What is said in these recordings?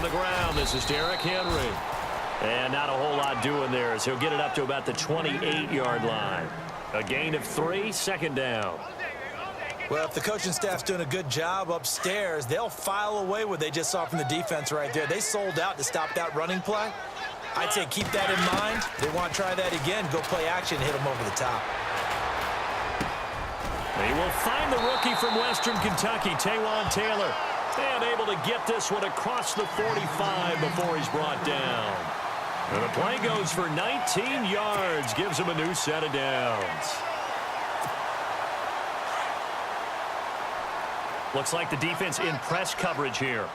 the ground. This is Derrick Henry. And not a whole lot doing there as he'll get it up to about the 28-yard line. A gain of 3, second down. Well, if the coaching staff's doing a good job upstairs, they'll file away what they just saw from the defense right there. They sold out to stop that running play. I'd say keep that in mind. They want to try that again, go play action, hit them over the top. They will find the rookie from Western Kentucky, Taywan Taylor. And able to get this one across the 45 before he's brought down. And the play goes for 19 yards, gives him a new set of downs. Looks like the defense in press coverage here.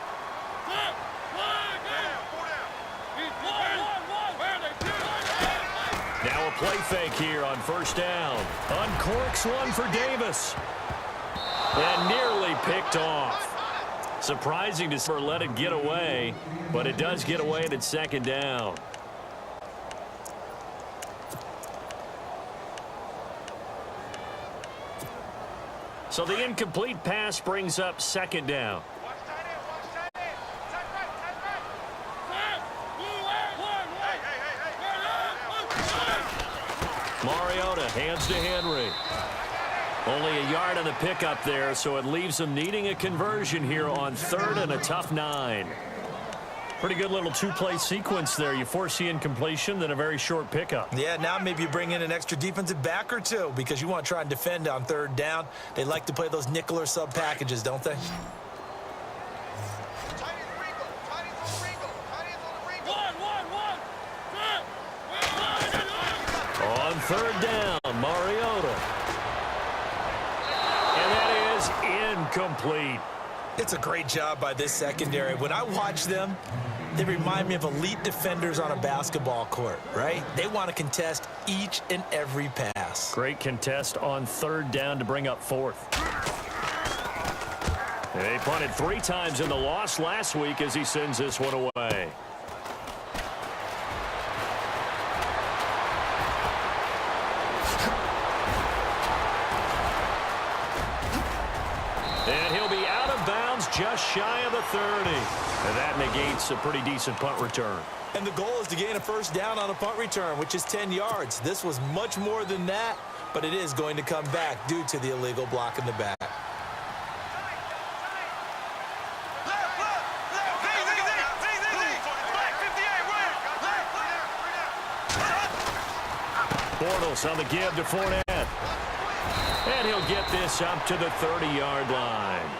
Now a play fake here on first down. Uncorks one for Davis. And nearly picked off. Surprising to let it get away, but it does get away at its second down. So the incomplete pass brings up second down. Mariota hands to Henry. Only a yard on the pickup there, so it leaves them needing a conversion here on third and a tough 9. Pretty good little two-play sequence there. You force the incompletion, then a very short pickup. Yeah, now maybe you bring in an extra defensive back or two because you want to try and defend on third down. They like to play those nickel or sub packages, don't they? On third down, Mariota. And that is incomplete. It's a great job by this secondary. When I watch them, they remind me of elite defenders on a basketball court, right? They want to contest each and every pass. Great contest on third down to bring up fourth. They punted 3 times in the loss last week as he sends this one away. And he'll be out of bounds just shy of the 30. And that negates a pretty decent punt return. And the goal is to gain a first down on a punt return, which is 10 yards. This was much more than that, but it is going to come back due to the illegal block in the back. Bortles on the give to Fournette. And he'll get this up to the 30-yard line.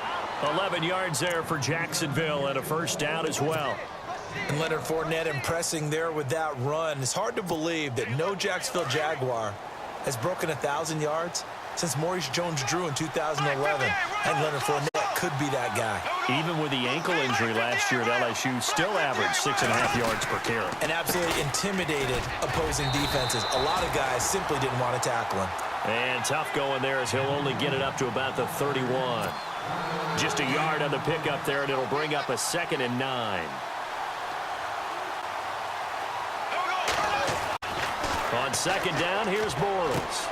11 yards there for Jacksonville and a first down as well. And Leonard Fournette impressing there with that run. It's hard to believe that no Jacksonville Jaguar has broken 1,000 yards since Maurice Jones-Drew in 2011. And Leonard Fournette could be that guy. Even with the ankle injury last year at LSU, still averaged 6.5 yards per carry. And absolutely intimidated opposing defenses. A lot of guys simply didn't want to tackle him. And tough going there as he'll only get it up to about the 31. Just a yard on the pickup there, and it'll bring up a 2nd and 9. On second down, here's Bortles.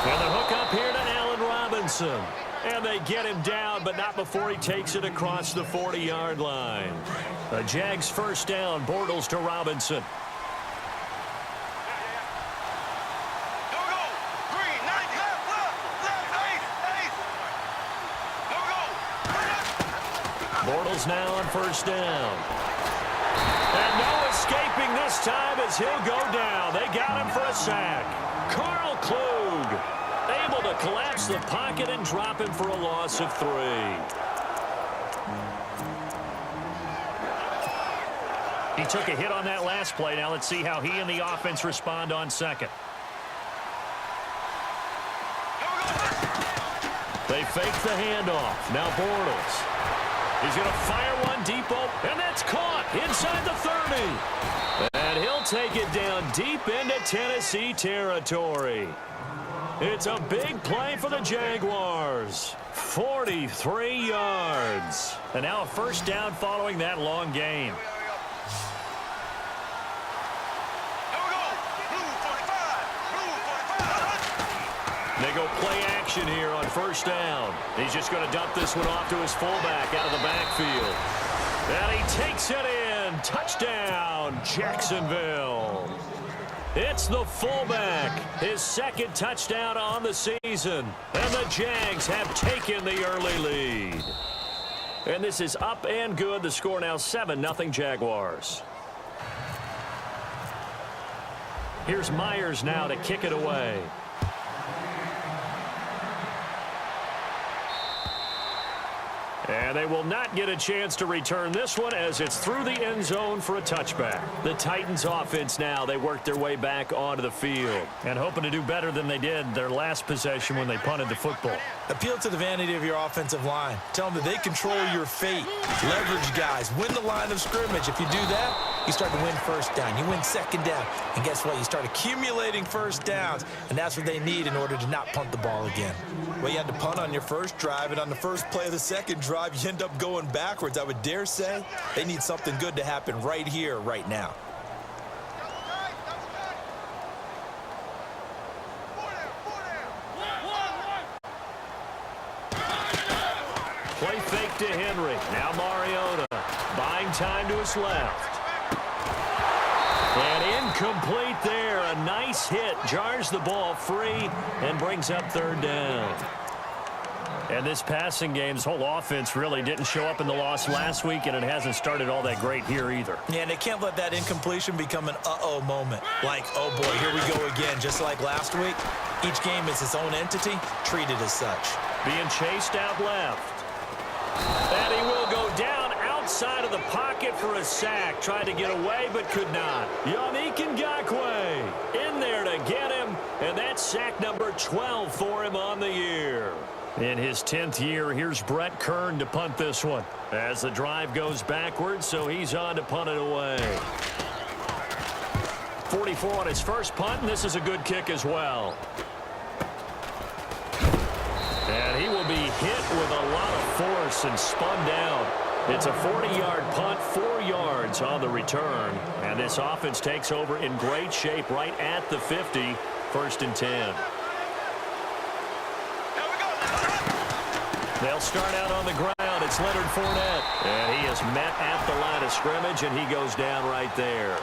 And the hook up here to Allen Robinson. And they get him down, but not before he takes it across the 40-yard line. The Jags first down, Bortles to Robinson. Bortles now on first down. And no escaping this time as he'll go down. They got him for a sack. Carl Klug able to collapse the pocket and drop him for a loss of 3. He took a hit on that last play. Now let's see how he and the offense respond on second. They fake the handoff. Now Bortles. He's going to fire one deep open, and that's caught inside the 30. And he'll take it down deep into Tennessee territory. It's a big play for the Jaguars. 43 yards. And now a first down following that long gain. They go play action here on first down. He's just going to dump this one off to his fullback out of the backfield. And he takes it in. and touchdown, Jacksonville. It's the fullback, his second touchdown on the season, and the Jags have taken the early lead. And this is up and good. The score now 7-0 Jaguars. Here's Myers now to kick it away. And they will not get a chance to return this one as it's through the end zone for a touchback. The Titans offense now, they work their way back onto the field and hoping to do better than they did their last possession when they punted the football. Appeal to the vanity of your offensive line. Tell them that they control your fate. Leverage guys. Win the line of scrimmage. If you do that, you start to win first down. You win second down. And guess what? You start accumulating first downs. And that's what they need in order to not punt the ball again. Well, you had to punt on your first drive, and on the first play of the second drive, you end up going backwards. I would dare say they need something good to happen right here, right now. Play fake to Henry. Now Mariota buying time to his left. And incomplete there. A nice hit. Jars the ball free and brings up third down. And this passing game's whole offense really didn't show up in the loss last week, and it hasn't started all that great here either. Yeah, and they can't let that incompletion become an uh-oh moment. Like, oh boy, here we go again. Just like last week, each game is its own entity, treated as such. Being chased out left. And he will go down outside of the pocket for a sack. Tried to get away, but could not. Yannick Ngakoue in there to get him, and that's sack number 12 for him on the year. In his 10th year, here's Brett Kern to punt this one. As the drive goes backwards, so he's on to punt it away. 44 on his first punt, and this is a good kick as well. And he will be hit with a lot of force and spun down. It's a 40-yard punt, 4 yards on the return. And this offense takes over in great shape right at the 50, 1st and 10. They'll start out on the ground. It's Leonard Fournette. And he is met at the line of scrimmage, and he goes down right there.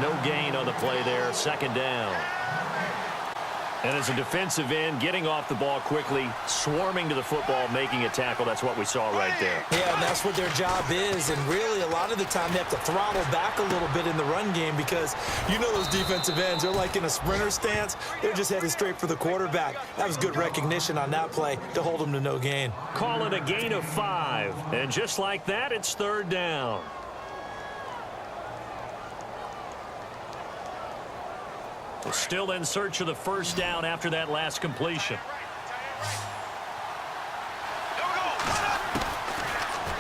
No gain on the play there. 2nd down. And as a defensive end, getting off the ball quickly, swarming to the football, making a tackle. That's what we saw right there. Yeah, and that's what their job is. And really, a lot of the time, they have to throttle back a little bit in the run game because you know those defensive ends, they're like in a sprinter stance. They're just headed straight for the quarterback. That was good recognition on that play to hold them to no gain. Call it a gain of 5. And just like that, it's 3rd down. Still in search of the first down after that last completion.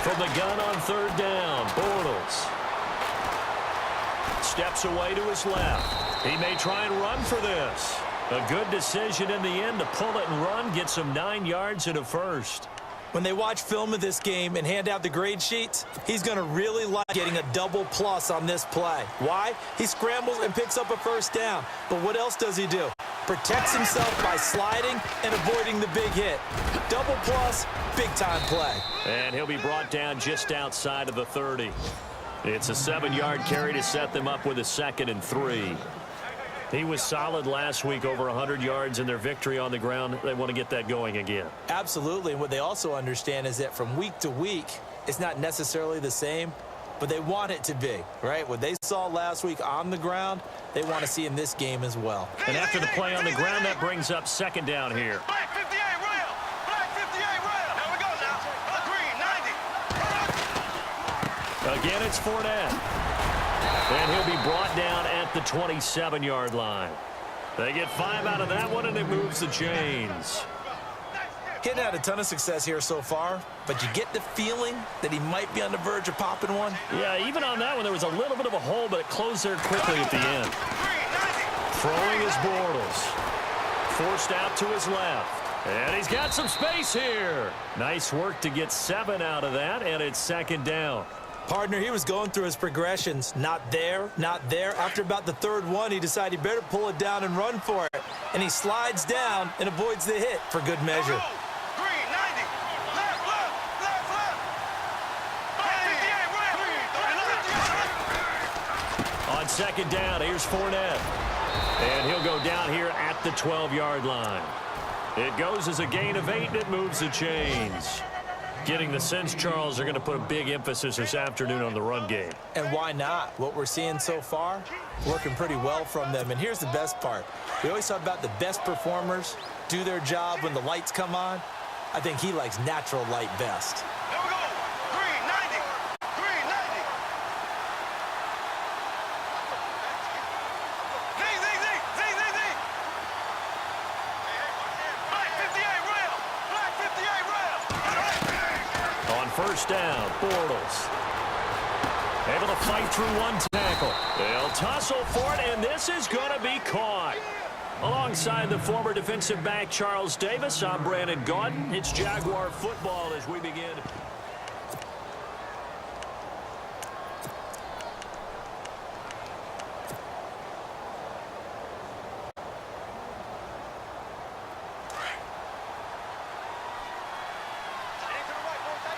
From the gun on 3rd down, Bortles steps away to his left. He may try and run for this. A good decision in the end to pull it and run, get some 9 yards and a first. When they watch film of this game and hand out the grade sheets, he's going to really like getting a double plus on this play. Why? He scrambles and picks up a first down. But what else does he do? Protects himself by sliding and avoiding the big hit. Double plus, big-time play. And he'll be brought down just outside of the 30. It's a 7-yard carry to set them up with a 2nd and 3. He was solid last week, over 100 yards in their victory on the ground. They want to get that going again. Absolutely. And what they also understand is that from week to week, it's not necessarily the same, but they want it to be, right? What they saw last week on the ground, they want to see in this game as well. And after the play on the ground, that brings up 2nd down here. Black 58 rail. Black 58 rail. There we go now. Green 90. Again, it's Fournette. And he'll be brought down at the 27-yard line. They get 5 out of that one, and it moves the chains. Getting had a ton of success here so far, but you get the feeling that he might be on the verge of popping one. Yeah, even on that one, there was a little bit of a hole, but it closed there quickly at the end. Throwing is Bortles. Forced out to his left. And he's got some space here. Nice work to get 7 out of that, and it's 2nd down. Partner, he was going through his progressions. Not there, not there. After about the 3rd one, he decided he better pull it down and run for it. And he slides down and avoids the hit for good measure. Green 90. Left, left, left, left. Black 58 rail. On second down, here's Fournette. And he'll go down here at the 12-yard line. It goes as a gain of 8, and it moves the chains. Getting the sense, Charles, they're going to put a big emphasis this afternoon on the run game. And why not? What we're seeing so far, working pretty well from them. And here's the best part. We always talk about the best performers do their job when the lights come on. I think he likes natural light best. There we go. 390. 390. Z. Black 58 rail. Black 58 rail. On first down, Bortles. Able to fight through one tackle. They'll tussle for it, and this is going to be caught. Alongside the former defensive back Charles Davis, I'm Brandon Gaudin. It's Jaguar football as we begin.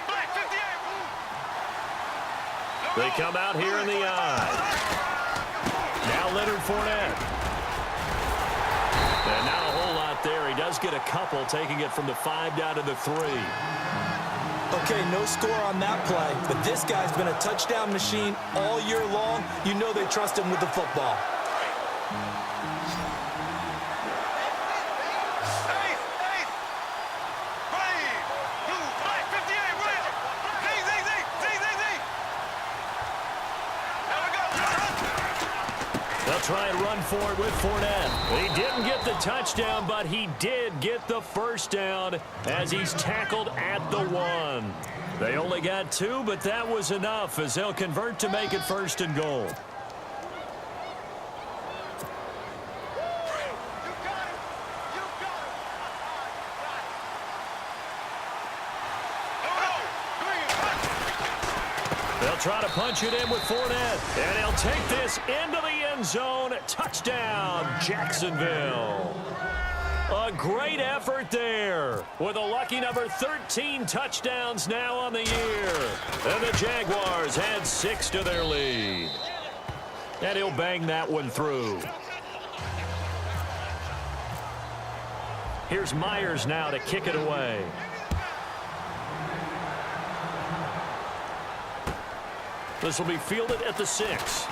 Black 58. They come out here in the eye. Now Leonard Fournette. And not a whole lot there. He does get a couple, taking it from the 5 down to the 3. Okay, no score on that play, but this guy's been a touchdown machine all year long. You know they trust him with the football. Try and run for it with Fournette. He didn't get the touchdown, but he did get the first down as he's tackled at the 1. They only got 2, but that was enough as they'll convert to make it 1st and goal. They'll try to punch it in with Fournette, and he'll take this into the end zone. Touchdown, Jacksonville. A great effort there with a lucky number 13 touchdowns now on the year. And the Jaguars add 6 to their lead. And he'll bang that one through. Here's Myers now to kick it away. This will be fielded at the 6.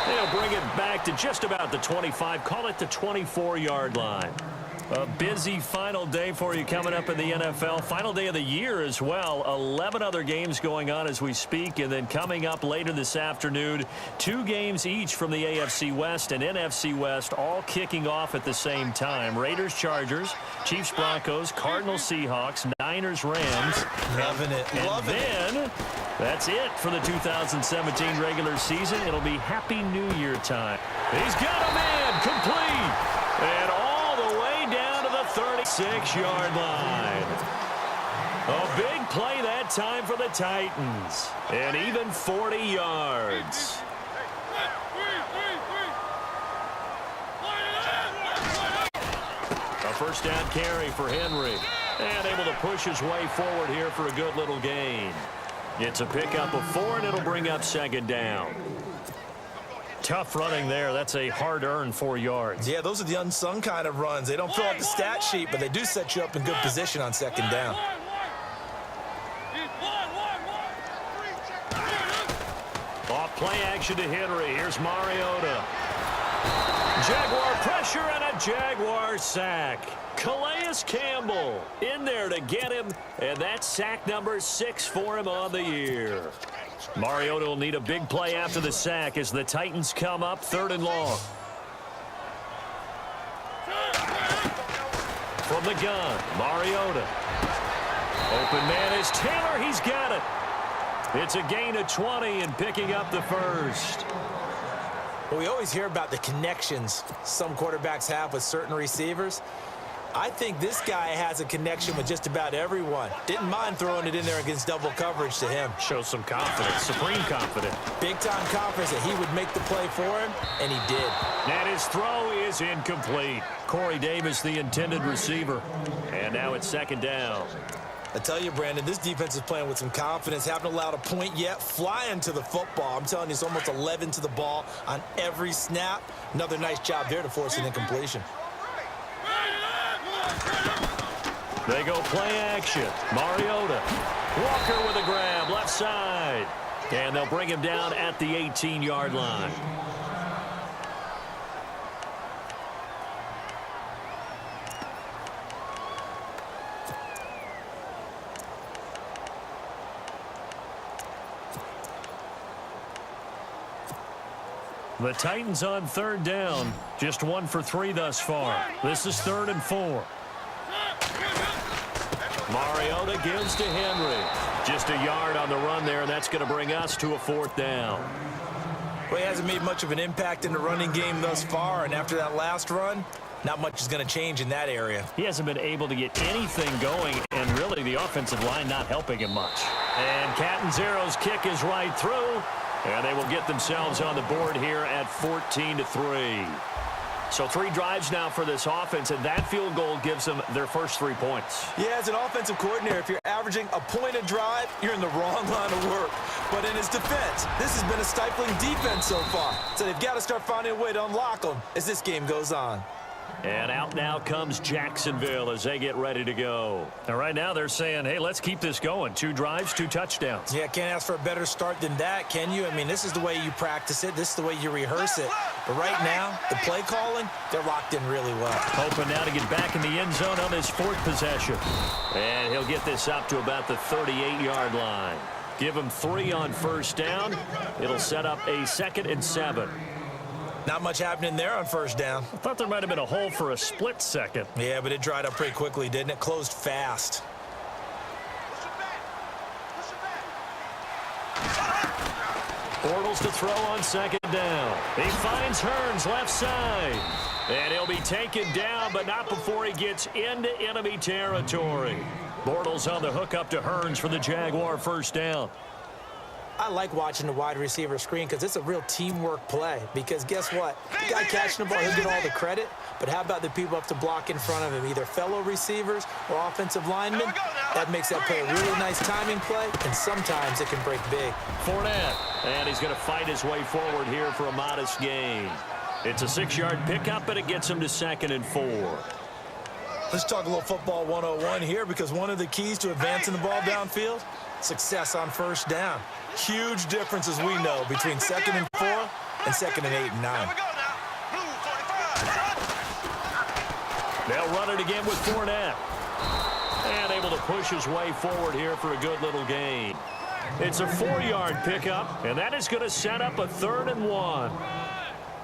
They'll bring it back to just about the 25. Call it the 24-yard line. A busy final day for you coming up in the NFL. Final day of the year as well. 11 other games going on as we speak. And then coming up later this afternoon, 2 games each from the AFC West and NFC West, all kicking off at the same time. Raiders, Chargers, Chiefs, Broncos, Cardinals, Seahawks, Niners, Rams. Loving it. Loving it. Then that's it for the 2017 regular season. It'll be Happy New Year time. He's got a man complete. And all the way down to the 36-yard line. A big play that time for the Titans. And even 40 yards. A first down carry for Henry. And able to push his way forward here for a good little gain. It's a pickup of 4, and it'll bring up 2nd down. Tough running there. That's a hard-earned 4 yards. Yeah, those are the unsung kind of runs. They don't fill out the stat sheet, but they do set you up in good position on 2nd down. Off play action to Henry. Here's Mariota. Jaguar pressure and a Jaguar sack. Calais Campbell in there to get him, and that's sack number 6 for him on the year. Mariota will need a big play after the sack as the Titans come up 3rd and long. From the gun, Mariota. Open man is Taylor. He's got it. It's a gain of 20 and picking up the first. Well, we always hear about the connections some quarterbacks have with certain receivers. I think this guy has a connection with just about everyone. Didn't mind throwing it in there against double coverage to him. Shows some confidence, supreme confidence. Big-time confidence that he would make the play for him, and he did. And his throw is incomplete. Corey Davis, the intended receiver. And now it's 2nd down. I tell you, Brandon, this defense is playing with some confidence. Haven't allowed a point yet. Flying to the football. I'm telling you, it's almost 11 to the ball on every snap. Another nice job there to force an incompletion. They go play action. Mariota. Walker with a grab, left side. And they'll bring him down at the 18-yard line. The Titans on third down. Just 1 for 3 thus far. This is 3rd and 4. Mariota gives to Henry. Just a yard on the run there, and that's going to bring us to a 4th down. Well, he hasn't made much of an impact in the running game thus far, and after that last run, not much is going to change in that area. He hasn't been able to get anything going, and really the offensive line not helping him much. And CFM-OG's kick is right through. And they will get themselves on the board here at 14-3. So 3 drives now for this offense, and that field goal gives them their first 3 points. Yeah, as an offensive coordinator, if you're averaging a point a drive, you're in the wrong line of work. But in his defense, this has been a stifling defense so far. So they've got to start finding a way to unlock them as this game goes on. And out now comes Jacksonville as they get ready to go. And right now they're saying, hey, let's keep this going. 2 drives, 2 touchdowns. Yeah, can't ask for a better start than that, can you? I mean, this is the way you practice it. This is the way you rehearse it. But right now, the play calling, they're locked in really well. Hoping now to get back in the end zone on his 4th possession. And he'll get this up to about the 38-yard line. Give him 3 on first down. It'll set up a 2nd and 7. Not much happening there on first down. I thought there might have been a hole for a split second. Yeah, but it dried up pretty quickly, didn't it? Closed fast. Bortles to throw on 2nd down. He finds Hearns left side. And he'll be taken down, but not before he gets into enemy territory. Bortles on the hook up to Hearns for the Jaguar first down. I like watching the wide receiver screen because it's a real teamwork play. Because guess what? The guy catching the ball, he'll get all the credit. But how about the people up to block in front of him, either fellow receivers or offensive linemen? That makes that play a really nice timing play, and sometimes it can break big. Fournette, and he's going to fight his way forward here for a modest gain. It's a 6-yard pickup, but it gets him to 2nd and 4. Let's talk a little football 101 here, because one of the keys to advancing the ball downfield, success on first down. Huge difference, as we know, between 2nd and 4 and 2nd and 8 and 9. They'll run it again with Fournette. And able to push his way forward here for a good little gain. It's a 4-yard pickup, and that is going to set up a 3rd and 1.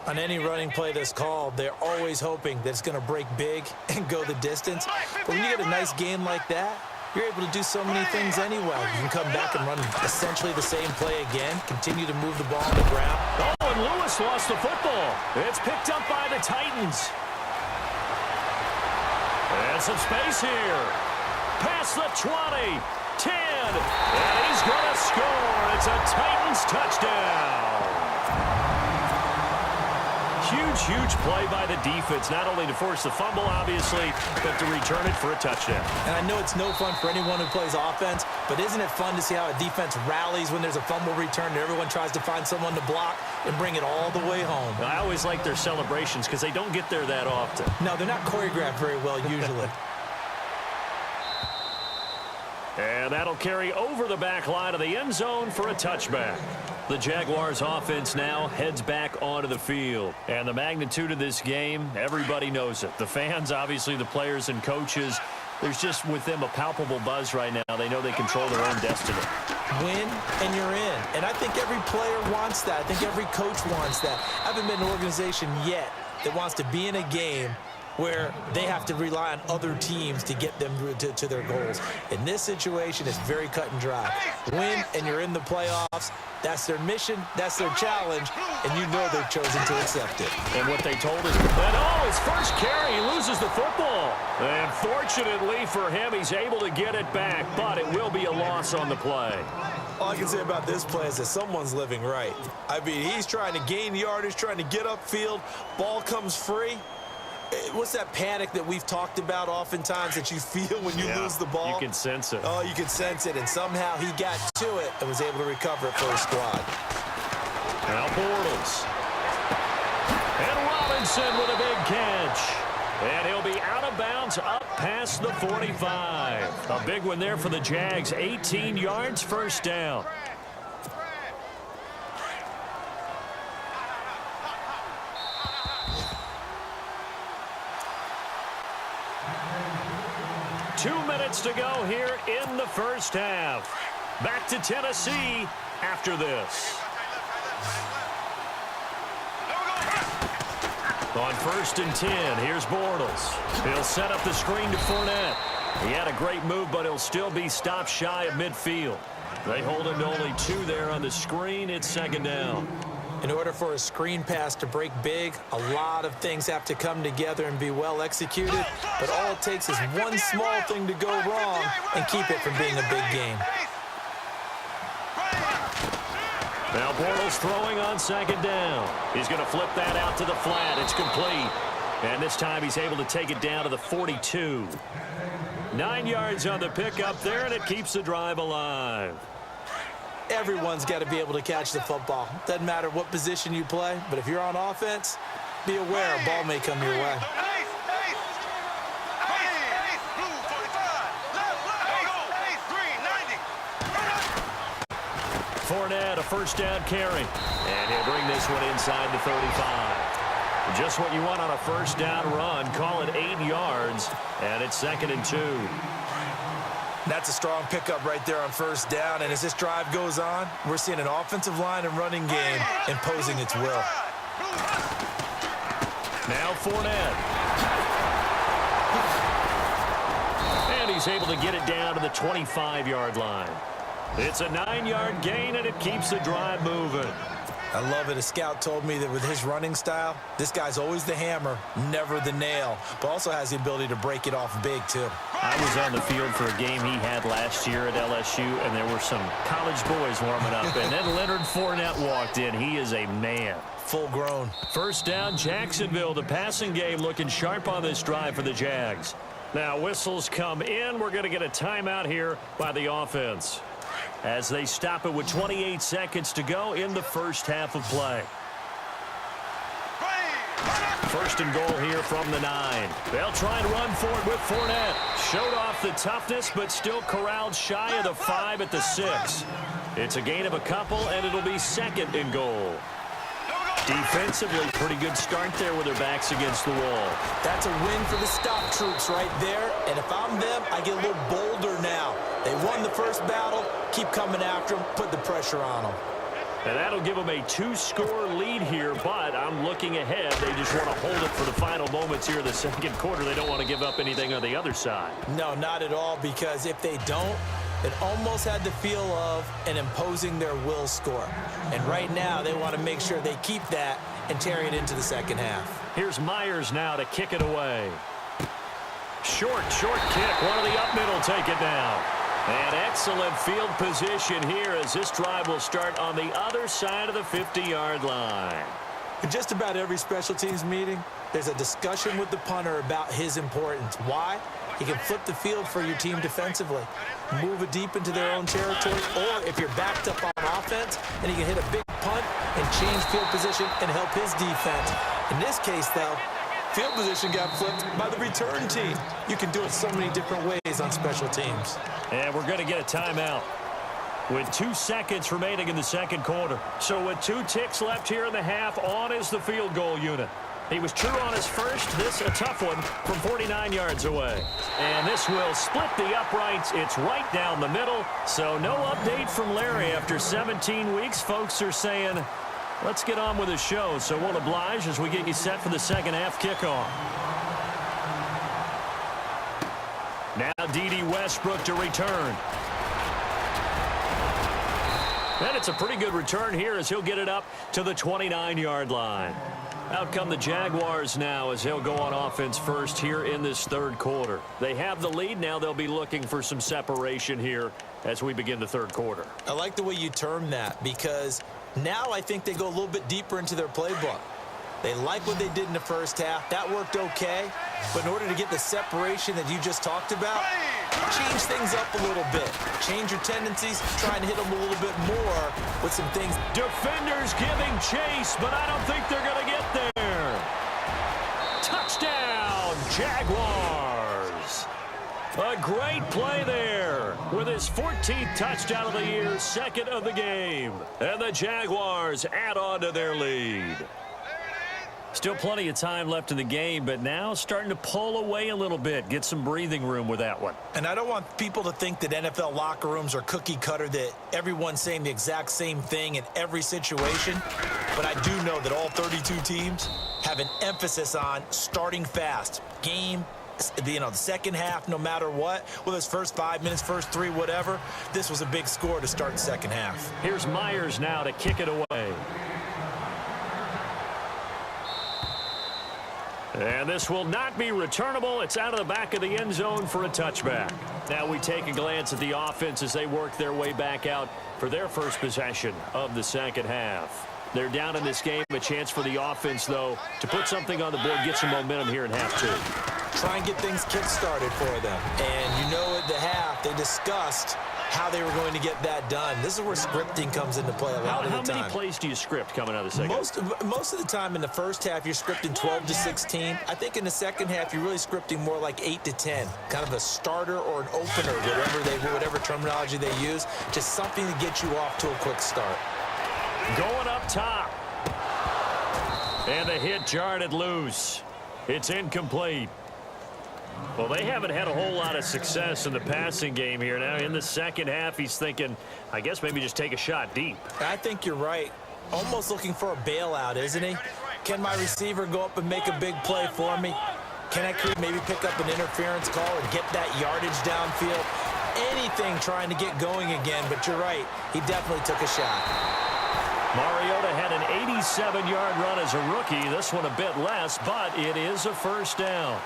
On any running play that's called, they're always hoping that it's going to break big and go the distance. But when you get a nice gain like that, you're able to do so many things anyway. You can come back and run essentially the same play again, continue to move the ball on the ground. Oh, and Lewis lost the football. It's picked up by the Titans. And some space here. Past the 20, 10, and he's going to score. It's a Titans touchdown. Huge play by the defense, not only to force the fumble, obviously, but to return it for a touchdown. And I know it's no fun for anyone who plays offense, but isn't it fun to see how a defense rallies when there's a fumble return and everyone tries to find someone to block and bring it all the way home? I always like their celebrations because they don't get there that often. No, they're not choreographed very well usually. And that'll carry over the back line of the end zone for a touchback. The Jaguars offense now heads back onto the field. And the magnitude of this game, everybody knows it. The fans, obviously the players and coaches, there's just with them a palpable buzz right now. They know they control their own destiny. Win and you're in. And I think every player wants that. I think every coach wants that. I haven't been in an organization yet that wants to be in a game where they have to rely on other teams to get them to their goals. In this situation, it's very cut and dry. Win and you're in the playoffs. That's their mission, that's their challenge, and you know they've chosen to accept it. And what they told us, that, his first carry, he loses the football. And fortunately for him, he's able to get it back, but it will be a loss on the play. All I can say about this play is that someone's living right. I mean, he's trying to gain yardage, trying to get upfield. Ball comes free. What's that panic that we've talked about oftentimes that you feel when you lose the ball? You can sense it. Oh, you can sense it, and somehow he got to it and was able to recover it for his squad. Now Bortles. And Robinson with a big catch. And he'll be out of bounds up past the 45. A big one there for the Jags. 18 yards, first down. Two minutes to go here in the first half. Back to Tennessee after this. On 1st and 10, here's Bortles. He'll set up the screen to Fournette. He had a great move, but he'll still be stopped shy of midfield. They hold him to only 2 there on the screen. It's second down. In order for a screen pass to break big, a lot of things have to come together and be well executed. But all it takes is one small thing to go wrong and keep it from being a big game. Now Bortles throwing on second down. He's going to flip that out to the flat. It's complete. And this time he's able to take it down to the 42. 9 yards on the pickup there, and it keeps the drive alive. Everyone's got to be able to catch the football. Doesn't matter what position you play, but if you're on offense, be aware a ball may come your way. Fournette, a first down carry. And he'll bring this one inside the 35. Just what you want on a first down run. Call it 8 yards, and it's 2nd and 2. That's a strong pickup right there on first down. And as this drive goes on, we're seeing an offensive line and running game imposing its will. Now Fournette. And he's able to get it down to the 25-yard line. It's a 9-yard gain, and it keeps the drive moving. I love it. A scout told me that with his running style, this guy's always the hammer, never the nail, but also has the ability to break it off big, too. I was on the field for a game he had last year at LSU, and there were some college boys warming up, and then Leonard Fournette walked in. He is a man. Full grown. First down, Jacksonville. The passing game looking sharp on this drive for the Jags. Now whistles come in. We're going to get a timeout here by the offense, as they stop it with 28 seconds to go in the first half of play. First and goal here from the 9. They'll try and run for it with Fournette. Showed off the toughness, but still corralled shy of the 5 at the 6. It's a gain of a couple, and it'll be 2nd and goal. Defensively, pretty good start there with their backs against the wall. That's a win for the stop troops right there. And if I'm them, I get a little bolder now. They won the first battle. Keep coming after them. Put the pressure on them. And that'll give them a 2-score lead here, but I'm looking ahead. They just want to hold it for the final moments here in the second quarter. They don't want to give up anything on the other side. No, not at all, because if they don't, it almost had the feel of an imposing their will score. And right now, they want to make sure they keep that and carry it into the second half. Here's Myers now to kick it away. Short kick. One of the up middle take it down. And excellent field position here as this drive will start on the other side of the 50-yard line. In just about every special teams meeting, there's a discussion with the punter about his importance. Why? He can flip the field for your team defensively, move it deep into their own territory, or if you're backed up on offense, then he can hit a big punt and change field position and help his defense. In this case, though, field position got flipped by the return team. You can do it so many different ways on special teams. And we're going to get a timeout with 2 seconds remaining in the second quarter. So with 2 ticks left here in the half, on is the field goal unit. He was true on his first. This a tough one from 49 yards away. And this will split the uprights. It's right down the middle. So no update from Larry after 17 weeks. Folks are saying, let's get on with the show. So we'll oblige as we get you set for the second half kickoff. Now D.D. Westbrook to return. And it's a pretty good return here as he'll get it up to the 29-yard line. Out come the Jaguars now as they'll go on offense first here in this third quarter. They have the lead. Now they'll be looking for some separation here as we begin the third quarter. I like the way you term that, because now I think they go a little bit deeper into their playbook. They like what they did in the first half. That worked okay. But in order to get the separation that you just talked about, change things up a little bit. Change your tendencies, try and hit them a little bit more with some things. Defenders giving chase, but I don't think they're going to get there. Touchdown, Jaguars. A great play there with his 14th touchdown of the year, second of the game. And the Jaguars add on to their lead. Still plenty of time left in the game, but now starting to pull away a little bit, get some breathing room with that one. And I don't want people to think that NFL locker rooms are cookie cutter, that everyone's saying the exact same thing in every situation. But I do know that all 32 teams have an emphasis on starting fast. Game, the second half, no matter what, whether it's first 5 minutes, first 3, whatever, this was a big score to start the second half. Here's Myers now to kick it away. And this will not be returnable. It's out of the back of the end zone for a touchback. Now we take a glance at the offense as they work their way back out for their first possession of the second half. They're down in this game. A chance for the offense, though, to put something on the board, get some momentum here in half two. Try and get things kick-started for them. And you know at the half, they discussed how they were going to get that done. This is where scripting comes into play a lot of the time. How many plays do you script coming out of the second? Most of the time in the first half, you're scripting 12 to 16. I think in the second half, you're really scripting more like 8 to 10. Kind of a starter or an opener, whatever terminology they use. Just something to get you off to a quick start. Going up top. And the hit jarred it loose. It's incomplete. Well, they haven't had a whole lot of success in the passing game here. Now, in the second half, he's thinking, I guess maybe just take a shot deep. I think you're right. Almost looking for a bailout, isn't he? Can my receiver go up and make a big play for me? Can I maybe pick up an interference call and get that yardage downfield? Anything trying to get going again, but you're right. He definitely took a shot. Mariota had an 87-yard run as a rookie. This one a bit less, but it is a first down.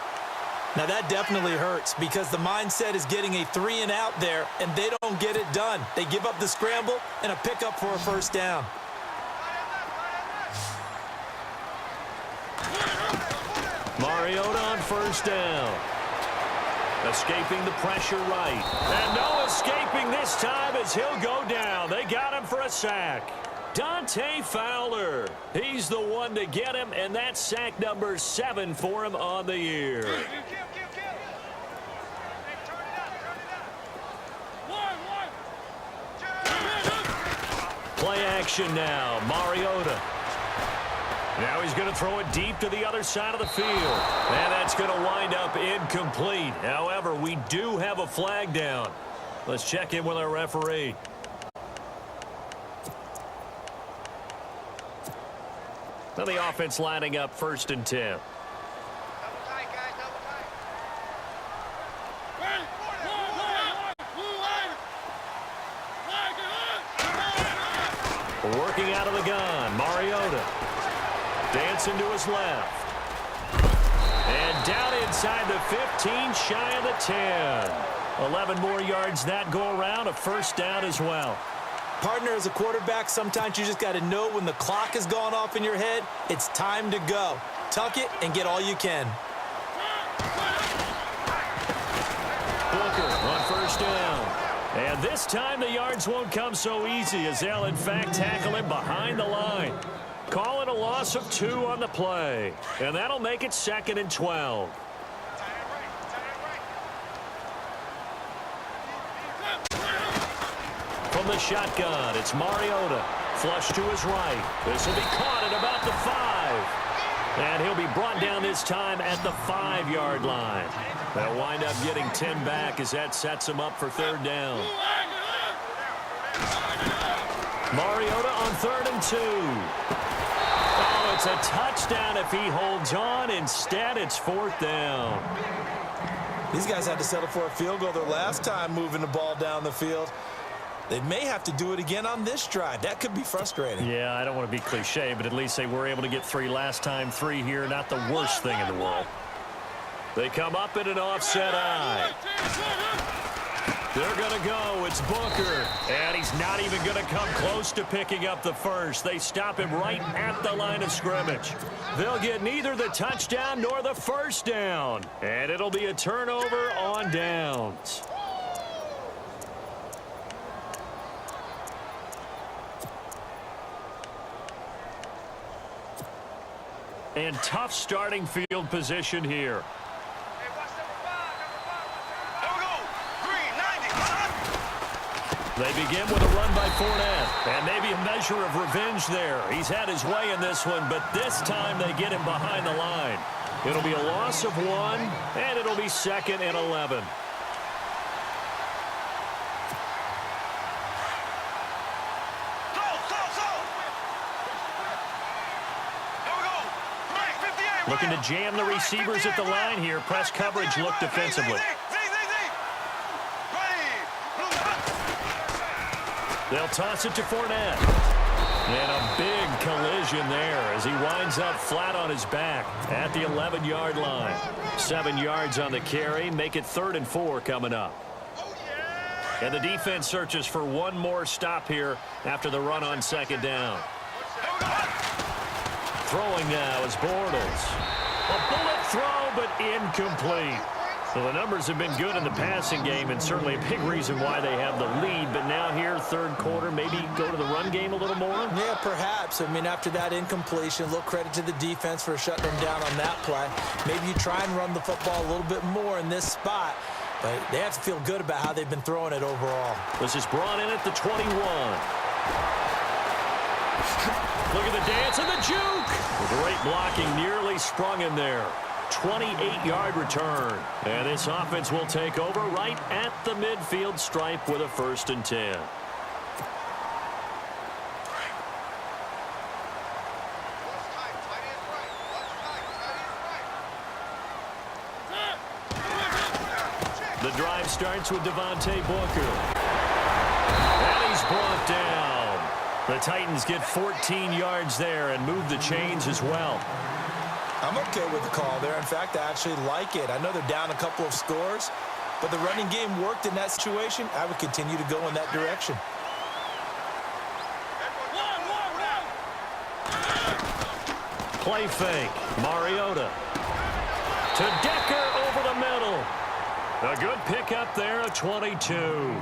Now, that definitely hurts because the mindset is getting a 3-and-out there, and they don't get it done. They give up the scramble and a pickup for a first down. Mariota on first down. Escaping the pressure right. And no escaping this time as he'll go down. They got him for a sack. Dante Fowler. He's the one to get him, and that's sack number 7 for him on the year. Play action now. Mariota. Now he's going to throw it deep to the other side of the field. And that's going to wind up incomplete. However, we do have a flag down. Let's check in with our referee. Now the offense lining up 1st and 10. Working out of the gun, Mariota. Dancing to his left. And down inside the 15, shy of the 10. 11 more yards that go around, a first down as well. Partner, as a quarterback, sometimes you just got to know when the clock has gone off in your head, it's time to go. Tuck it and get all you can. Booker on first down. And this time the yards won't come so easy as they'll, in fact, tackle him behind the line. Call it a loss of 2 on the play. And that'll make it 2nd and 12. From the shotgun, it's Mariota. Flush to his right. This will be caught at about the 5. And he'll be brought down this time at the 5-yard line. They'll wind up getting 10 back as that sets him up for 3rd down. Mariota on 3rd and 2. Oh, it's a touchdown if he holds on. Instead, it's 4th down. These guys had to settle for a field goal their last time moving the ball down the field. They may have to do it again on this drive. That could be frustrating. Yeah, I don't want to be cliche, but at least they were able to get 3 last time. 3 here, not the worst thing in the world. They come up in an offset eye. They're going to go. It's Booker. And he's not even going to come close to picking up the first. They stop him right at the line of scrimmage. They'll get neither the touchdown nor the first down. And it'll be a turnover on downs. And tough starting field position here. Hey, watch number 5. Here we go. Green, 90. They begin with a run by Fournette. And maybe a measure of revenge there. He's had his way in this one, but this time they get him behind the line. It'll be a loss of 1, and it'll be 2nd and 11. Looking to jam the receivers at the line here. Press coverage look defensively. They'll toss it to Fournette. And a big collision there as he winds up flat on his back at the 11-yard line. 7 yards on the carry. Make it 3rd and 4 coming up. And the defense searches for one more stop here after the run on 2nd down. Throwing now is Bortles. A bullet throw, but incomplete. Well, the numbers have been good in the passing game, and certainly a big reason why they have the lead. But now here, 3rd quarter, maybe go to the run game a little more? Yeah, perhaps. I mean, after that incompletion, a little credit to the defense for shutting them down on that play. Maybe you try and run the football a little bit more in this spot. But they have to feel good about how they've been throwing it overall. This is brought in at the 21. Look at the dance and the juke. Great blocking, nearly sprung him there. 28-yard return. And this offense will take over right at the midfield stripe with a 1st and 10. The drive starts with Devontae Booker. And he's brought down. The Titans get 14 yards there and move the chains as well. I'm okay with the call there. In fact, I actually like it. I know they're down a couple of scores, but the running game worked in that situation. I would continue to go in that direction. Play fake. Mariota. To Decker over the middle. A good pickup there, a 22.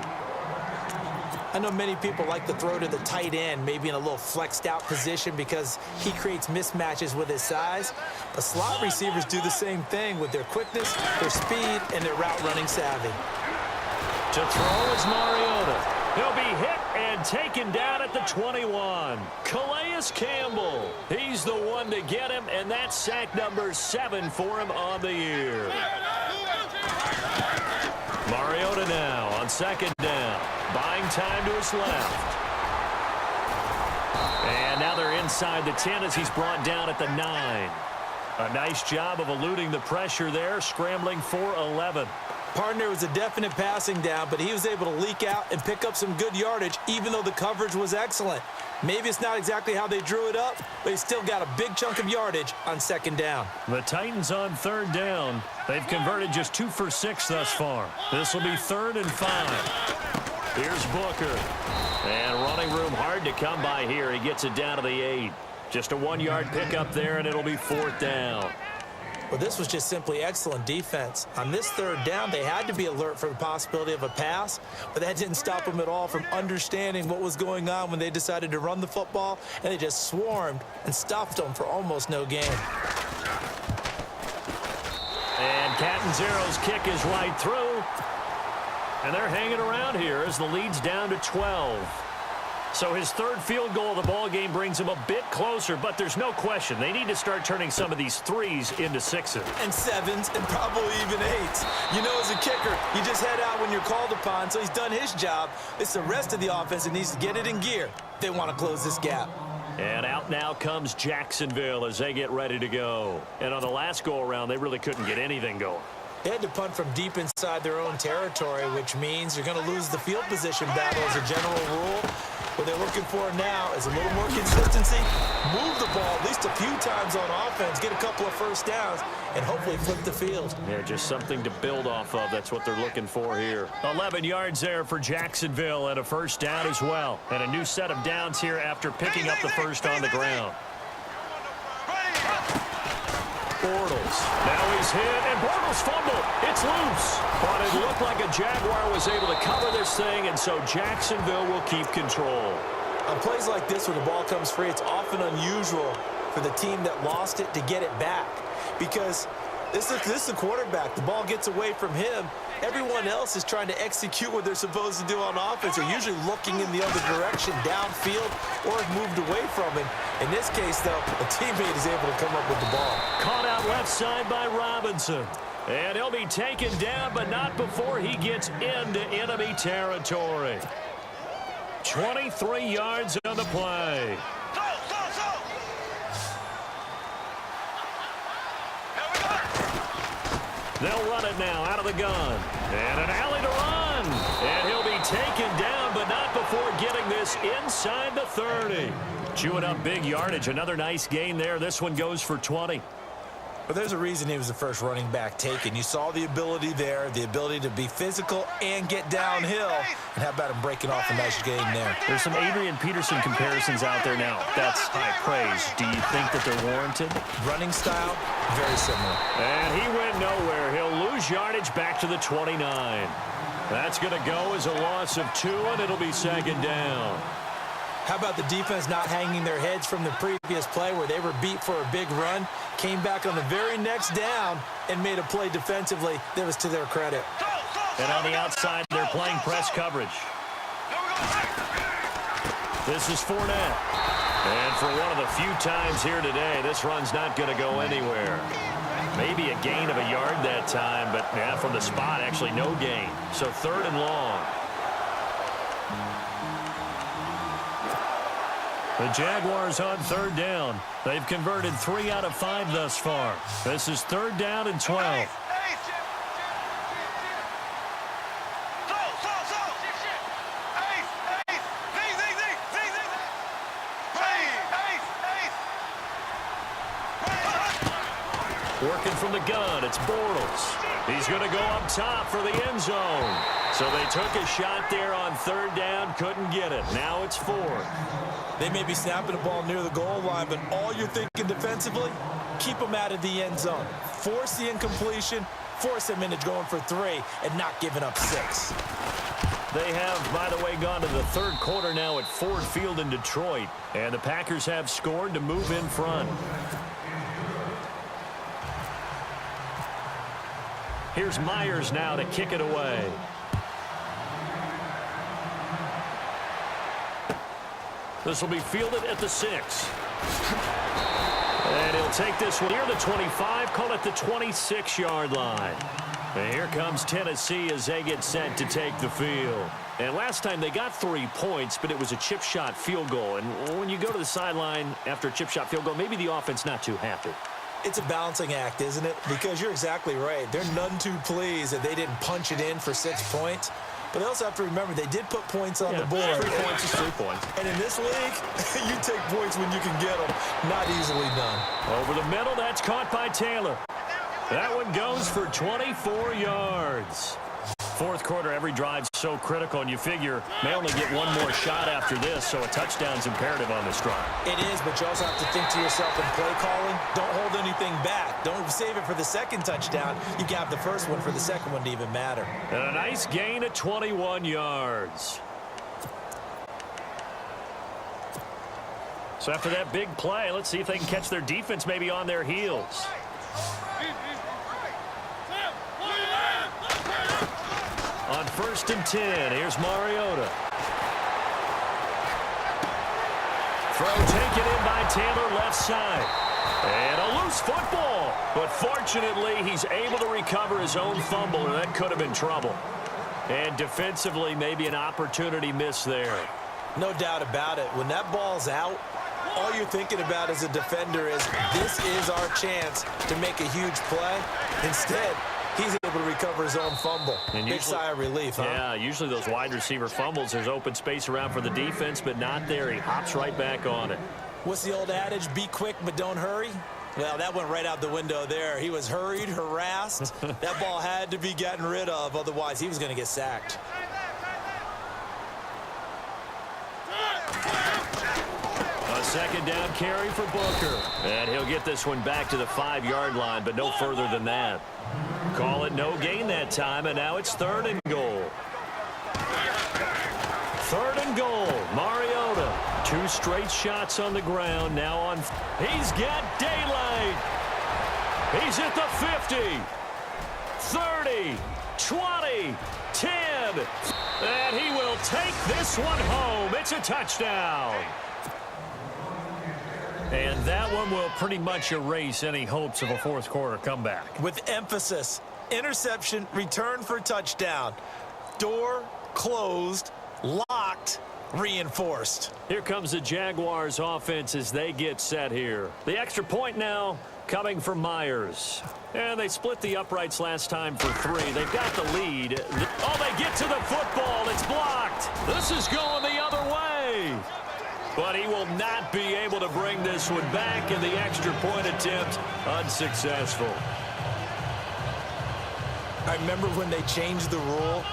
I know many people like to throw to the tight end, maybe in a little flexed out position because he creates mismatches with his size. But slot receivers do the same thing with their quickness, their speed, and their route running savvy. To throw is Mariota. He'll be hit and taken down at the 21. Calais Campbell. He's the one to get him, and that's sack number 7 for him on the year. Mariota now on 2nd down. Buying time to his left. And now they're inside the 10 as he's brought down at the 9. A nice job of eluding the pressure there, scrambling for 11. Partner was a definite passing down, but he was able to leak out and pick up some good yardage, even though the coverage was excellent. Maybe it's not exactly how they drew it up, but he still got a big chunk of yardage on 2nd down. The Titans on 3rd down. They've converted just 2 for 6 thus far. This will be 3rd and 5. Here's Booker. And running room hard to come by here. He gets it down to the 8. Just a 1-yard pickup there, and it'll be 4th down. Well, this was just simply excellent defense. On this 3rd down, they had to be alert for the possibility of a pass, but that didn't stop them at all from understanding what was going on when they decided to run the football, and they just swarmed and stuffed them for almost no gain. And CFM-OG's kick is right through. And they're hanging around here as the lead's down to 12. So his 3rd field goal of the ball game brings him a bit closer, but there's no question they need to start turning some of these 3s into 6s. And 7s and probably even 8s. You know, as a kicker, you just head out when you're called upon, so he's done his job. It's the rest of the offense that needs to get it in gear. They want to close this gap. And out now comes Jacksonville as they get ready to go. And on the last go-around, they really couldn't get anything going. They had to punt from deep inside their own territory, which means you're going to lose the field position battle as a general rule. What they're looking for now is a little more consistency, move the ball at least a few times on offense, get a couple of first downs, and hopefully flip the field. Yeah, just something to build off of. That's what they're looking for here. 11 yards there for Jacksonville and a first down as well. And a new set of downs here after picking up the first on the ground. Bortles. Now he's hit, and Bortles fumbled. It's loose. But it looked like a Jaguar was able to cover this thing, and so Jacksonville will keep control. On plays like this where the ball comes free, it's often unusual for the team that lost it to get it back. Because this is the quarterback. The ball gets away from him. Everyone else is trying to execute what they're supposed to do on offense. They're usually looking in the other direction, downfield, or have moved away from it. In this case, though, a teammate is able to come up with the ball. Caught out left side by Robinson. And he'll be taken down, but not before he gets into enemy territory. 23 yards on the play. They'll run it now out of the gun. And an alley to run. And he'll be taken down, but not before getting this inside the 30. Chewing up big yardage. Another nice gain there. This one goes for 20. But there's a reason he was the first running back taken. You saw the ability there, the ability to be physical and get downhill. And how about him breaking off a nice game there? There's some Adrian Peterson comparisons out there now. That's high praise. Do you think that they're warranted? Running style, very similar. And he went nowhere. He'll lose yardage back to the 29. That's going to go as a loss of 2, and it'll be second down. How about the defense not hanging their heads from the previous play where they were beat for a big run, came back on the very next down, and made a play defensively that was to their credit. And on the outside, they're playing press coverage. This is Fournette. And for one of the few times here today, this run's not going to go anywhere. Maybe a gain of a yard that time, but yeah, from the spot, actually no gain. So 3rd and long. The Jaguars on 3rd down. They've converted 3 out of 5 thus far. This is 3rd down and 12. Working from the gun, it's Bortles. He's going to go up top for the end zone. So they took a shot there on 3rd down, couldn't get it. Now it's 4th. They may be snapping the ball near the goal line, but all you're thinking defensively, keep them out of the end zone. Force the incompletion, force them into going for 3, and not giving up 6. They have, by the way, gone to the 3rd quarter now at Ford Field in Detroit. And the Packers have scored to move in front. Here's Myers now to kick it away. This will be fielded at the 6. And he'll take this one near the 25, call it the 26-yard line. And here comes Tennessee as they get set to take the field. And last time they got 3 points, but it was a chip shot field goal. And when you go to the sideline after a chip shot field goal, maybe the offense not too happy. It's a balancing act, isn't it? Because you're exactly right. They're none too pleased that they didn't punch it in for 6 points. But they also have to remember they did put points on the board. 3 points is 3 points. And in this league, you take points when you can get them. Not easily done. Over the middle, that's caught by Taylor. That one goes for 24 yards. 4th quarter, every drive's so critical, and you figure they only get one more shot after this, so a touchdown's imperative on this drive. It is, but you also have to think to yourself in play calling, don't hold anything back. Don't save it for the second touchdown. You can have the first one for the second one to even matter. And a nice gain of 21 yards. So after that big play, let's see if they can catch their defense maybe on their heels. On 1st and 10, here's Mariota. Throw taken in by Taylor left side. And a loose football. But fortunately, he's able to recover his own fumble, or that could have been trouble. And defensively, maybe an opportunity miss there. No doubt about it. When that ball's out, all you're thinking about as a defender is, this is our chance to make a huge play. Instead, he's able to recover recover his own fumble. And big sigh of relief, huh? Yeah, usually those wide receiver fumbles, there's open space around for the defense, but not there. He hops right back on it. What's the old adage? Be quick, but don't hurry. Well, that went right out the window there. He was hurried, harassed. That ball had to be gotten rid of, otherwise he was going to get sacked. A second down carry for Booker. And he'll get this one back to the 5-yard line, but no further than that. Call it no gain that time, and now it's 3rd and goal. 3rd and goal. Mariota. 2 straight shots on the ground. Now on. He's got daylight. He's at the 50. 30. 20. 10. And he will take this one home. It's a touchdown. And that one will pretty much erase any hopes of a fourth quarter comeback. With emphasis. Interception, return for touchdown. Door closed, locked, reinforced. Here comes the Jaguars offense as they get set here. The extra point now coming from Myers. And they split the uprights last time for 3. They've got the lead. Oh, they get to the football. It's blocked. This is going the other way. But he will not be able to bring this one back, and the extra point attempt unsuccessful. I remember when they changed the rule,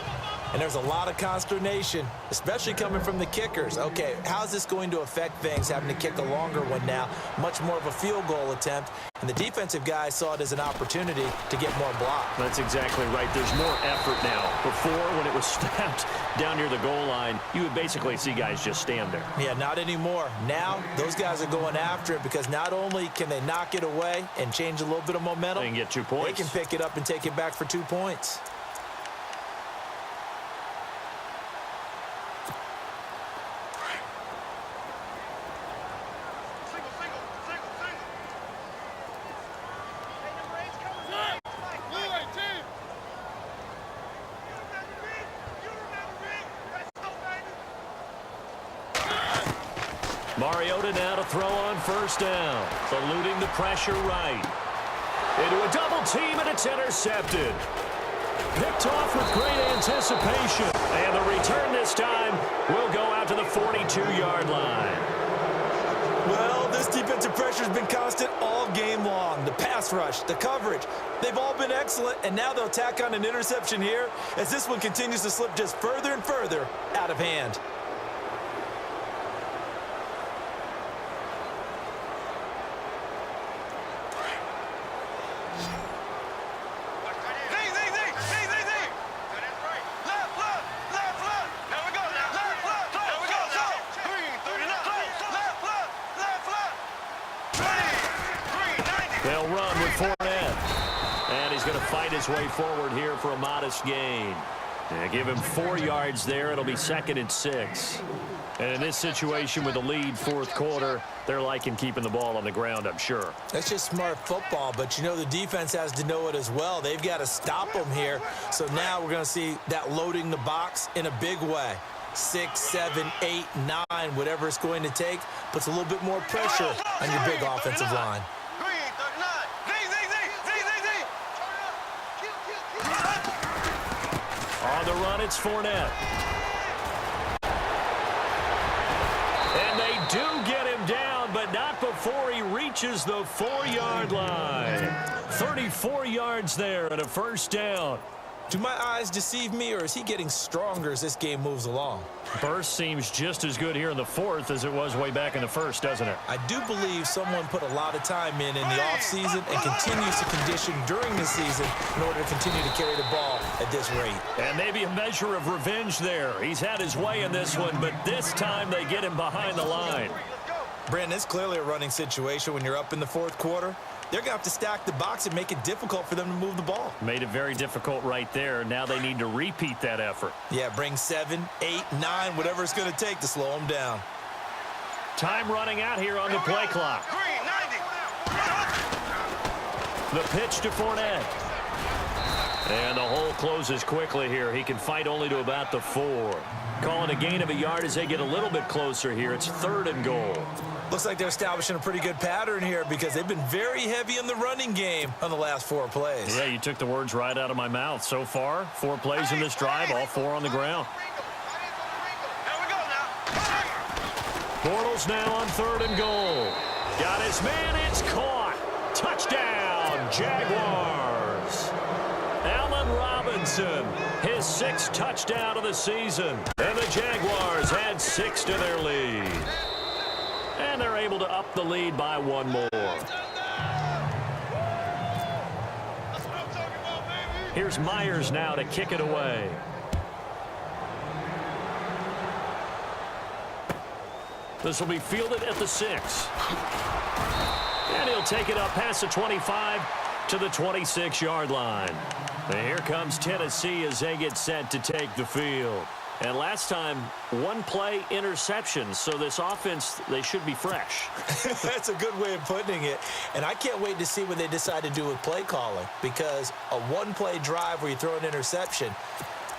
and there's a lot of consternation, especially coming from the kickers. Okay, how's this going to affect things, having to kick a longer one now, much more of a field goal attempt, and the defensive guys saw it as an opportunity to get more block. That's exactly right. There's more effort now. Before, when it was snapped down near the goal line, you would basically see guys just stand there. Yeah, not anymore. Now, those guys are going after it because not only can they knock it away and change a little bit of momentum, They can get 2 points. they can pick it up and take it back for 2 points. Mariota now to throw on 1st down. Eluding the pressure right. Into a double team, and it's intercepted. Picked off with great anticipation. And the return this time will go out to the 42-yard line. Well, this defensive pressure has been constant all game long. The pass rush, the coverage, they've all been excellent, and now they'll tack on an interception here as this one continues to slip just further and further out of hand. They'll run with Fournette. And he's going to fight his way forward here for a modest gain. And give him 4 yards there. It'll be 2nd and 6. And in this situation with the lead 4th quarter, they're liking keeping the ball on the ground, I'm sure. That's just smart football, but you know the defense has to know it as well. They've got to stop them here. So now we're going to see that loading the box in a big way. 6, 7, 8, 9, whatever it's going to take, puts a little bit more pressure on your big offensive line. On the run, it's Fournette. And they do get him down, but not before he reaches the 4-yard line. 34 yards there and a 1st down. Do my eyes deceive me, or is he getting stronger as this game moves along? Burst seems just as good here in the 4th as it was way back in the 1st, doesn't it? I do believe someone put a lot of time in the offseason and continues to condition during the season in order to continue to carry the ball at this rate. And maybe a measure of revenge there. He's had his way in this one, but this time they get him behind the line. Brandon, it's clearly a running situation when you're up in the 4th quarter. They're going to have to stack the box and make it difficult for them to move the ball. Made it very difficult right there. Now they need to repeat that effort. Yeah, bring 7, 8, 9, whatever it's going to take to slow them down. Time running out here on the play clock. The pitch to Fournette. And the hole closes quickly here. He can fight only to about the 4. Calling a gain of a yard as they get a little bit closer here. It's 3rd and goal. Looks like they're establishing a pretty good pattern here because they've been very heavy in the running game on the last 4 plays. Yeah, you took the words right out of my mouth. So far, 4 plays in this drive, all 4 on the ground. Bortles now on 3rd and goal. Got his man, it's caught. Touchdown, Jaguars. Allen Robinson, his 6th touchdown of the season. And the Jaguars add 6 to their lead. And they're able to up the lead by 1 more. Here's Myers now to kick it away. This will be fielded at the 6. And he'll take it up past the 25 to the 26-yard line. And here comes Tennessee as they get set to take the field. And last time, 1 play interception. So this offense, they should be fresh. That's a good way of putting it. And I can't wait to see what they decide to do with play calling. Because a 1-play drive where you throw an interception,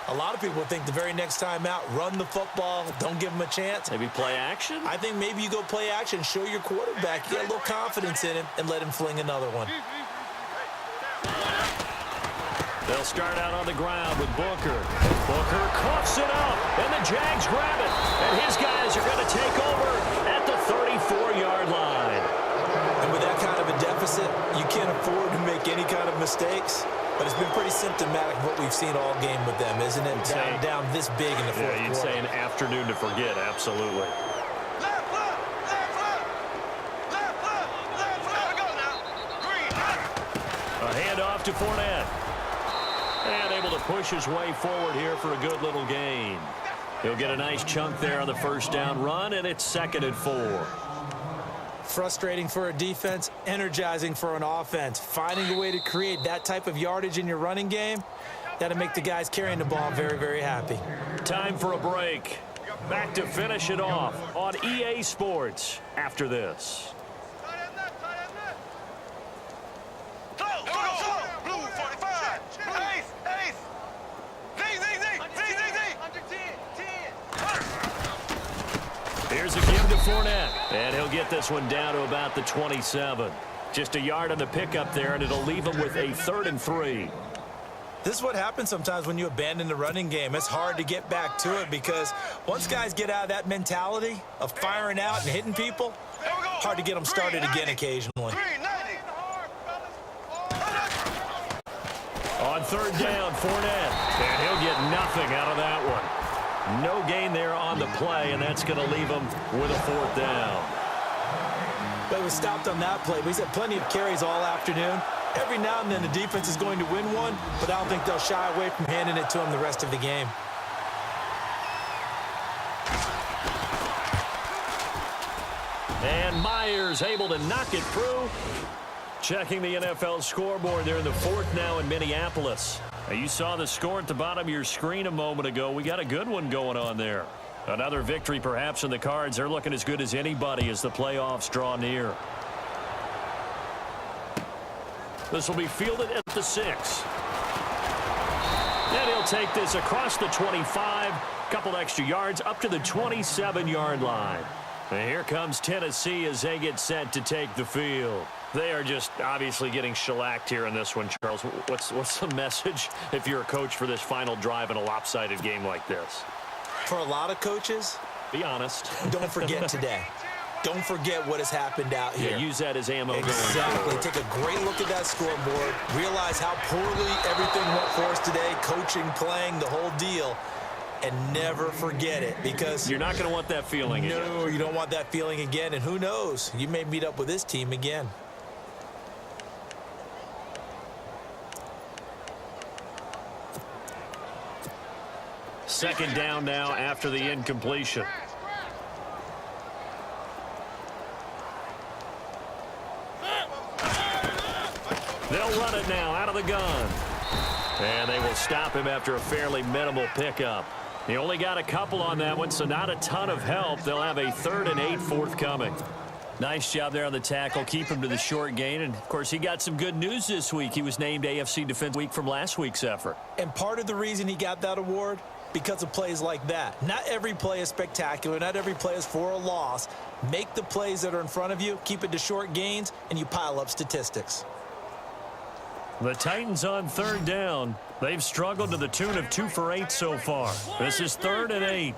a lot of people think the very next time out, run the football, don't give them a chance. Maybe play action? I think maybe you go play action, show your quarterback, get a little confidence in him, and let him fling another one. They'll start out on the ground with Booker. Booker coughs it up, and the Jags grab it. And his guys are going to take over at the 34-yard line. And with that kind of a deficit, you can't afford to make any kind of mistakes. But it's been pretty symptomatic of what we've seen all game with them, isn't it? Down this big in the fourth quarter. You'd say an afternoon to forget, absolutely. A handoff to Fournette. And able to push his way forward here for a good little gain. He'll get a nice chunk there on the 1st down run, and it's 2nd and 4. Frustrating for a defense, energizing for an offense. Finding a way to create that type of yardage in your running game, that'll make the guys carrying the ball very, very happy. Time for a break. Back to finish it off on EA Sports after this. Here's a give to Fournette, and he'll get this one down to about the 27. Just a yard on the pickup there, and it'll leave him with a 3rd and 3. This is what happens sometimes when you abandon the running game. It's hard to get back to it because once guys get out of that mentality of firing out and hitting people, hard to get them started again occasionally. On 3rd down, Fournette, and he'll get nothing out of that one. No gain there on the play, and that's going to leave him with a 4th down. But he was stopped on that play. But he's had plenty of carries all afternoon. Every now and then the defense is going to win one, but I don't think they'll shy away from handing it to him the rest of the game. And Myers able to knock it through. Checking the NFL scoreboard there in the 4th now in Minneapolis. Now you saw the score at the bottom of your screen a moment ago. We got a good one going on there. Another victory perhaps in the cards. They're looking as good as anybody as the playoffs draw near. This will be fielded at the 6. And he'll take this across the 25. Couple extra yards up to the 27-yard line. And here comes Tennessee as they get set to take the field. They are just obviously getting shellacked here in this one, Charles. What's the message if you're a coach for this final drive in a lopsided game like this? For a lot of coaches, be honest. Don't forget today. Don't forget what has happened out here. Yeah, use that as ammo. Exactly. Take a great look at that scoreboard. Realize how poorly everything went for us today. Coaching, playing, the whole deal. And never forget it because you're not going to want that feeling again. No, you don't want that feeling again. And who knows? You may meet up with this team again. Second down now after the incompletion. They'll run it now out of the gun. And they will stop him after a fairly minimal pickup. He only got a couple on that one, so not a ton of help. They'll have a 3rd and 8 forthcoming. Nice job there on the tackle. Keep him to the short gain. And, of course, he got some good news this week. He was named AFC Defense Week from last week's effort. And part of the reason he got that award, because of plays like that. Not every play is spectacular. Not every play is for a loss. Make the plays that are in front of you, keep it to short gains, and you pile up statistics. The Titans on third down. They've struggled to the tune of 2 for 8 so far. This is 3rd and 8.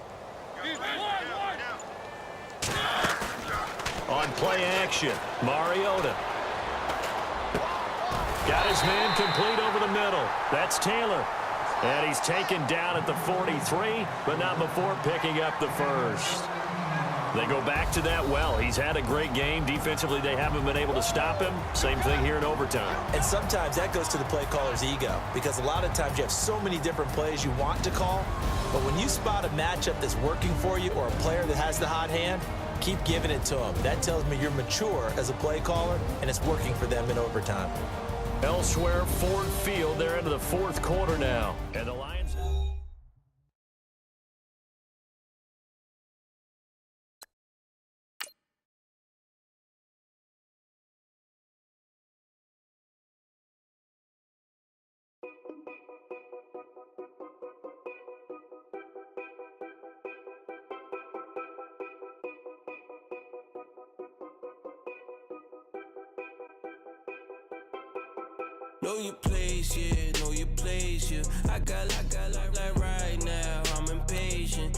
On play action, Mariota. Got his man complete over the middle. That's Taylor. And he's taken down at the 43, but not before picking up the first. They go back to that well. He's had a great game. Defensively, they haven't been able to stop him. Same thing here in overtime. And sometimes that goes to the play caller's ego, because a lot of times you have so many different plays you want to call, but when you spot a matchup that's working for you or a player that has the hot hand, keep giving it to him. That tells me you're mature as a play caller, and it's working for them in overtime. Elsewhere, Ford Field, they're into the 4th quarter now. And the Lions... Know your place, yeah, know your place, yeah. I got like right now, I'm impatient.